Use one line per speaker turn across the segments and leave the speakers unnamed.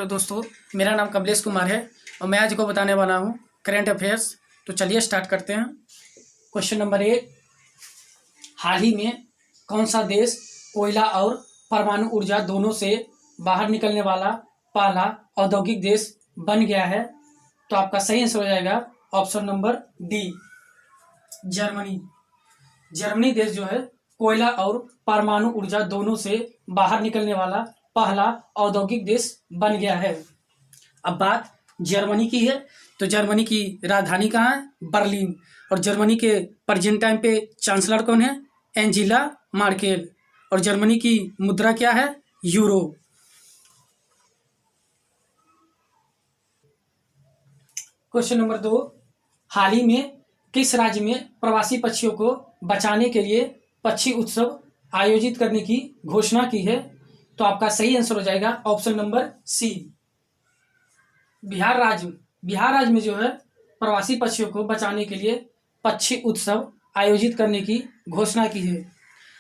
दोस्तों, मेरा नाम कमलेश कुमार है और मैं आज को बताने वाला हूँ करंट अफेयर्स। तो चलिए स्टार्ट करते हैं। क्वेश्चन नंबर 1, हाल ही में कौन सा देश कोयला और परमाणु ऊर्जा दोनों से बाहर निकलने वाला पहला औद्योगिक देश बन गया है? तो आपका सही आंसर हो जाएगा option number D, Germany. Germany देश जो है कोयला और परमाणु ऊर्जा दोनों से बाहर निकलने वाला पहला औद्योगिक देश बन गया है। अब बात जर्मनी की है, तो जर्मनी की राजधानी कहाँ है? बर्लिन। और जर्मनी के प्रेजेंट टाइम पे चांसलर कौन है? Angela Merkel. और जर्मनी की मुद्रा क्या है? यूरो। क्वेश्चन नंबर 2, हाल ही में किस राज्य में प्रवासी पक्षियों को बचाने के लिए पक्षी उत्सव आयोजित करने की घोषणा की है? तो आपका सही आंसर हो जाएगा ऑप्शन नंबर सी, बिहार राज्य। बिहार राज्य में जो है प्रवासी पक्षियों को बचाने के लिए पक्षी उत्सव आयोजित करने की घोषणा की है।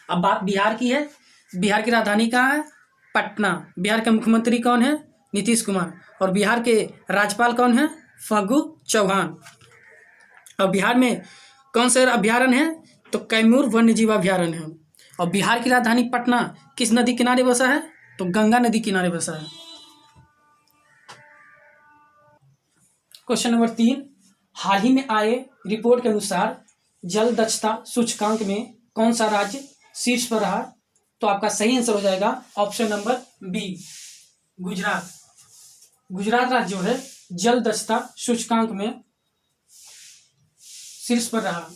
अब बात बिहार की है। बिहार की राजधानी कहाँ है? पटना। बिहार के मुख्यमंत्री कौन है? नीतीश कुमार। और बिहार के राज्यपाल कौन है? फागू चौहान। और बिहार में कौन से अभ्यारण्य है? तो कैमूर वन्यजीव अभ्यारण्य है। और बिहार की राजधानी पटना किस नदी किनारे बसा है? तो गंगा नदी किनारे बसा है। क्वेश्चन नंबर 3, हाल ही में आए रिपोर्ट के अनुसार जल दक्षता सूचकांक में कौन सा राज्य शीर्ष पर रहा? तो आपका सही आंसर हो जाएगा option number B, Gujarat. Gujarat राज्य जो है जल दक्षता सूचकांक में शीर्ष पर रहा।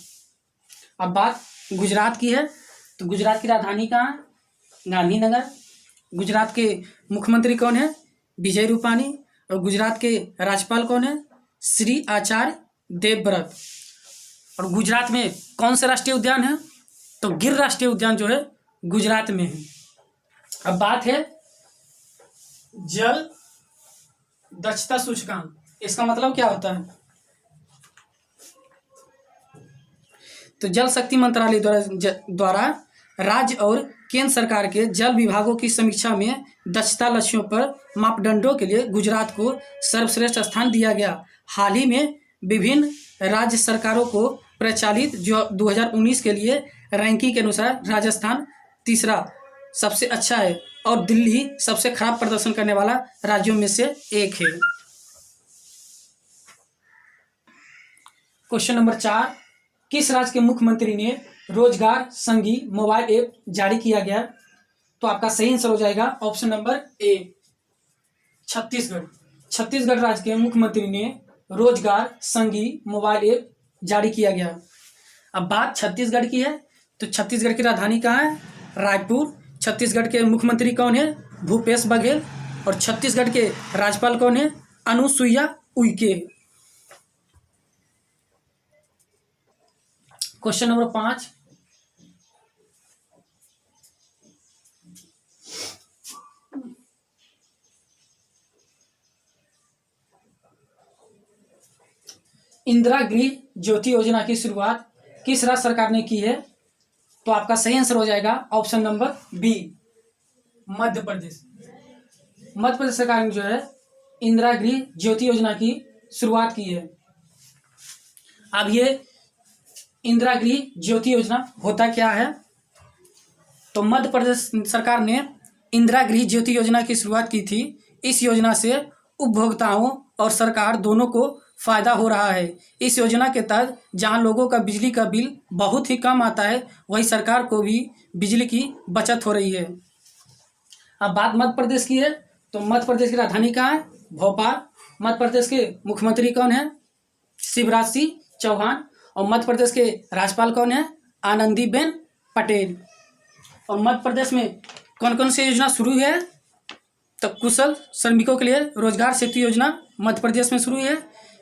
अब बात गुजरात की है, तो गुजरात की राजधानी कहाँ है? गांधीनगर। गुजरात के मुख्यमंत्री कौन है? विजय रूपानी। और गुजरात के राज्यपाल कौन है? श्री आचार्य देवव्रत। और गुजरात में कौन से राष्ट्रीय उद्यान है? तो गिर राष्ट्रीय उद्यान जो है गुजरात में है। अब बात है जल दक्षता सूचकांक, इसका मतलब क्या होता है? तो जल शक्ति मंत्रालय द्वारा राज्य और केंद्र सरकार के जल विभागों की समीक्षा में दक्षता लक्ष्यों पर मापदंडों के लिए गुजरात को सर्वश्रेष्ठ स्थान दिया गया। हाल ही में विभिन्न राज्य सरकारों को प्रचालित जो 2019 के लिए रैंकिंग के अनुसार राजस्थान तीसरा सबसे अच्छा है और दिल्ली सबसे खराब प्रदर्शन करने वाला राज्यों में से एक है। क्वेश्चन नंबर 4, किस राज्य के मुख्यमंत्री ने रोजगार संगी मोबाइल ऐप जारी किया गया? तो आपका सही आंसर हो जाएगा option number A, Chhattisgarh. Chhattisgarh राज्य के मुख्यमंत्री ने रोजगार संगी मोबाइल ऐप जारी किया गया। अब बात छत्तीसगढ़ की है, तो छत्तीसगढ़ की राजधानी कहाँ है? रायपुर। छत्तीसगढ़ के मुख्यमंत्री कौन है? भूपेश बघेल। और छत्तीसगढ़ के राज्यपाल कौन है? अनुसुईया उइके। क्वेश्चन नंबर 5, इंदिरा गृह ज्योति योजना की शुरुआत किस राज्य सरकार ने की है? तो आपका सही आंसर हो जाएगा option number B, Madhya Pradesh. Madhya Pradesh सरकार ने जो है इंदिरा गृह ज्योति योजना की शुरुआत की है। अब ये इंदिरा गृह ज्योति योजना होता क्या है? तो मध्य प्रदेश सरकार ने इंदिरा गृह ज्योति योजना की शुरुआत की थी। इस योजना से उपभोक्ताओं और सरकार दोनों को फायदा हो रहा है। इस योजना के तहत जहां लोगों का बिजली का बिल बहुत ही कम आता है, वहीं सरकार को भी बिजली की बचत हो रही है। अब बात मध्य प्रदेश की है, तो मध्य प्रदेश की राजधानी कहाँ है? भोपाल। मध्य प्रदेश के मुख्यमंत्री कौन है? शिवराज सिंह चौहान। और मध्य प्रदेश के राज्यपाल कौन है? आनंदीबेन पटेल। और मध्य प्रदेश में कौन कौन सी योजना शुरू है? तो कुशल श्रमिकों के लिए रोजगार सेतु योजना मध्य प्रदेश में शुरू है।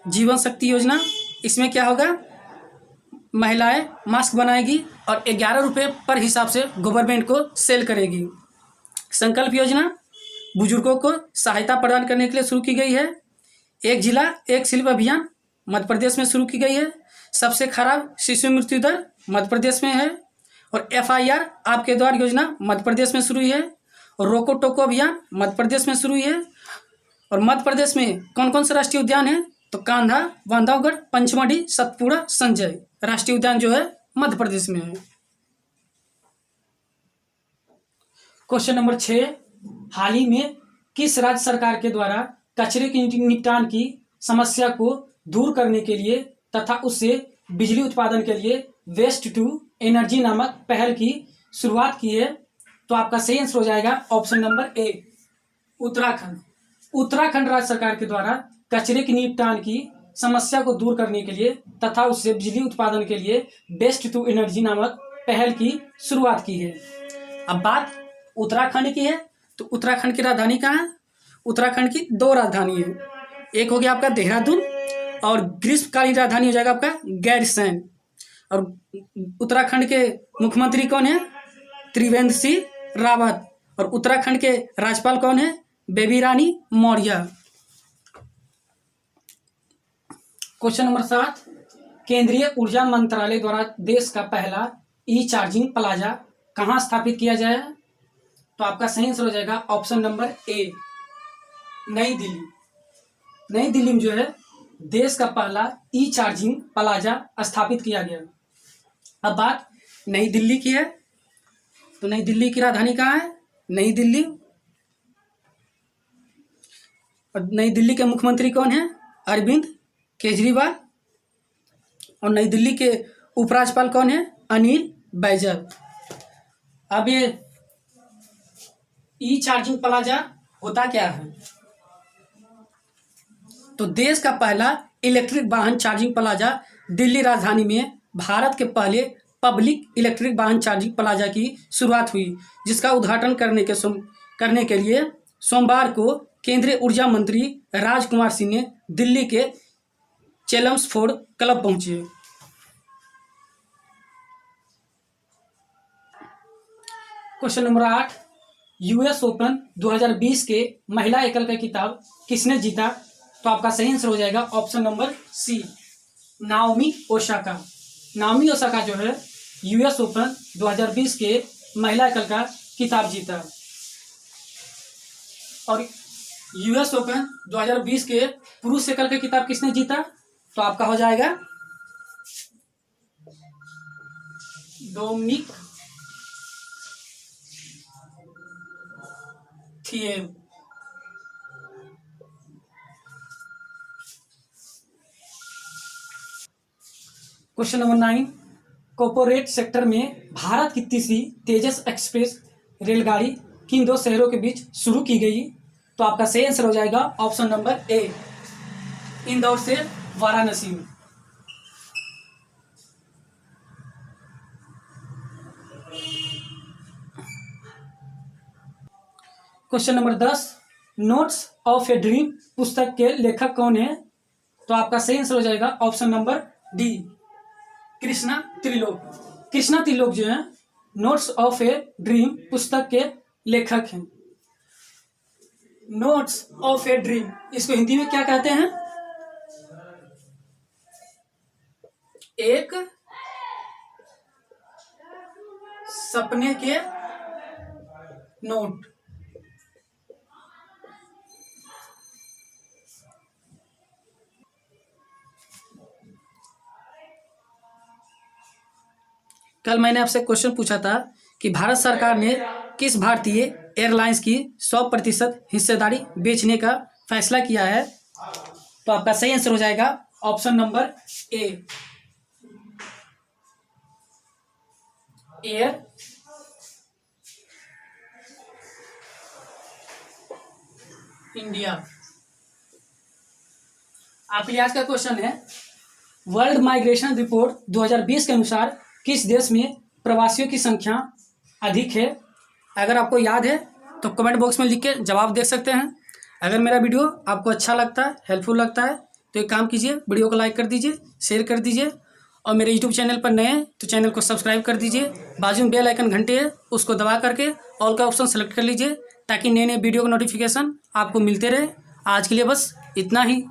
जीवन शक्ति योजना, इसमें क्या होगा? महिलाएं मास्क बनाएगी और 11 रुपये पर हिसाब से गवर्नमेंट को सेल करेगी। संकल्प योजना बुजुर्गों को सहायता प्रदान करने के लिए शुरू की गई है। एक जिला एक शिल्प अभियान मध्य प्रदेश में शुरू की गई है। सबसे खराब शिशु मृत्यु दर मध्य प्रदेश में है। और FIR आपके द्वार योजना मध्य प्रदेश में शुरू है। और रोको टोको अभियान मध्य प्रदेश में शुरू है। और मध्य प्रदेश में कौन कौन से राष्ट्रीय उद्यान है? तो कान्हा, बांधवगढ़, पंचमढ़ी, सतपुड़ा, संजय राष्ट्रीय उद्यान जो है मध्य प्रदेश में है। क्वेश्चन नंबर 6, हाल ही में किस राज्य सरकार के द्वारा कचरे के निपटान की समस्या को दूर करने के लिए तथा उससे बिजली उत्पादन के लिए वेस्ट टू एनर्जी नामक पहल की शुरुआत की है? तो आपका सही आंसर हो जाएगा option number A, Uttarakhand. Uttarakhand राज्य सरकार के द्वारा कचरे के निपटान की समस्या को दूर करने के लिए तथा उससे बिजली उत्पादन के लिए वेस्ट टू एनर्जी नामक पहल की शुरुआत की है। अब बात उत्तराखंड की है, तो उत्तराखंड की राजधानी कहाँ है? उत्तराखंड की 2 राजधानी है, एक हो गया आपका देहरादून और ग्रीष्मकालीन राजधानी हो जाएगा आपका गैरसैंण। और उत्तराखंड के मुख्यमंत्री कौन है? त्रिवेंद्र सिंह रावत। और उत्तराखंड के राज्यपाल कौन है? बेबी रानी मौर्य। क्वेश्चन नंबर 7, केंद्रीय ऊर्जा मंत्रालय द्वारा देश का पहला ई चार्जिंग प्लाजा कहाँ स्थापित किया जाए? तो आपका सही आंसर हो जाएगा ऑप्शन नंबर ए, नई दिल्ली। नई दिल्ली में जो है देश का पहला ई चार्जिंग प्लाजा स्थापित किया गया। अब बात नई दिल्ली की है, तो नई दिल्ली की राजधानी कहाँ है? नई दिल्ली। और नई दिल्ली के मुख्यमंत्री कौन है? अरविंद केजरीवाल। और नई दिल्ली के उपराज्यपाल कौन है? अनिल बैजल। अब ये ई चार्जिंग प्लाजा होता क्या है? तो देश का पहला इलेक्ट्रिक वाहन चार्जिंग प्लाजा दिल्ली राजधानी में भारत के पहले पब्लिक इलेक्ट्रिक वाहन चार्जिंग प्लाजा की शुरुआत हुई, जिसका उद्घाटन करने के लिए सोमवार को केंद्रीय ऊर्जा मंत्री राजकुमार सिंह ने दिल्ली के चेल्मस्फोर्ड क्लब पहुंचे। क्वेश्चन नंबर 8, यूएस ओपन 2020 के महिला एकल का खिताब किसने जीता? तो आपका सही आंसर हो जाएगा option number C, Naomi Osaka. Naomi Osaka जो है यूएस ओपन 2020 के महिला एकल का खिताब जीता। और यूएस ओपन 2020 के पुरुष एकल का खिताब किसने जीता? तो आपका हो जाएगा Dominic Thiem. Question number 9, corporate sector में भारत की तीसरी तेजस एक्सप्रेस रेलगाड़ी किन 2 शहरों के बीच शुरू की गई? तो आपका सही आंसर हो जाएगा ऑप्शन नंबर ए, इंदौर से वाराणसी में। Question number 10, notes of a dream पुस्तक के लेखक कौन है? तो आपका सही आंसर हो जाएगा option number D, Krishna Trilok. Krishna Trilok जो है नोट्स ऑफ ए ड्रीम पुस्तक के लेखक हैं। नोट्स ऑफ ए ड्रीम, इसको हिंदी में क्या कहते हैं? एक सपने के नोट। कल मैंने आपसे क्वेश्चन पूछा था कि भारत सरकार ने किस भारतीय एयरलाइंस की 100% हिस्सेदारी बेचने का फैसला किया है? तो आपका सही आंसर हो जाएगा option number A, air India. आपके लिए आज का क्वेश्चन है, वर्ल्ड माइग्रेशन रिपोर्ट 2020 के अनुसार किस देश में प्रवासियों की संख्या अधिक है? अगर आपको याद है तो कमेंट बॉक्स में लिख के जवाब दे सकते हैं। अगर मेरा वीडियो आपको अच्छा लगता है, हेल्पफुल लगता है, तो एक काम कीजिए, वीडियो को लाइक कर दीजिए, शेयर कर दीजिए। और मेरे यूट्यूब चैनल पर नए हैं तो चैनल को सब्सक्राइब कर दीजिए। बाजू में बेल आइकन घंटे है, उसको दबा करके ऑल का ऑप्शन सेलेक्ट कर लीजिए, ताकि नए नए वीडियो का नोटिफिकेशन आपको मिलते रहे। आज के लिए बस इतना ही।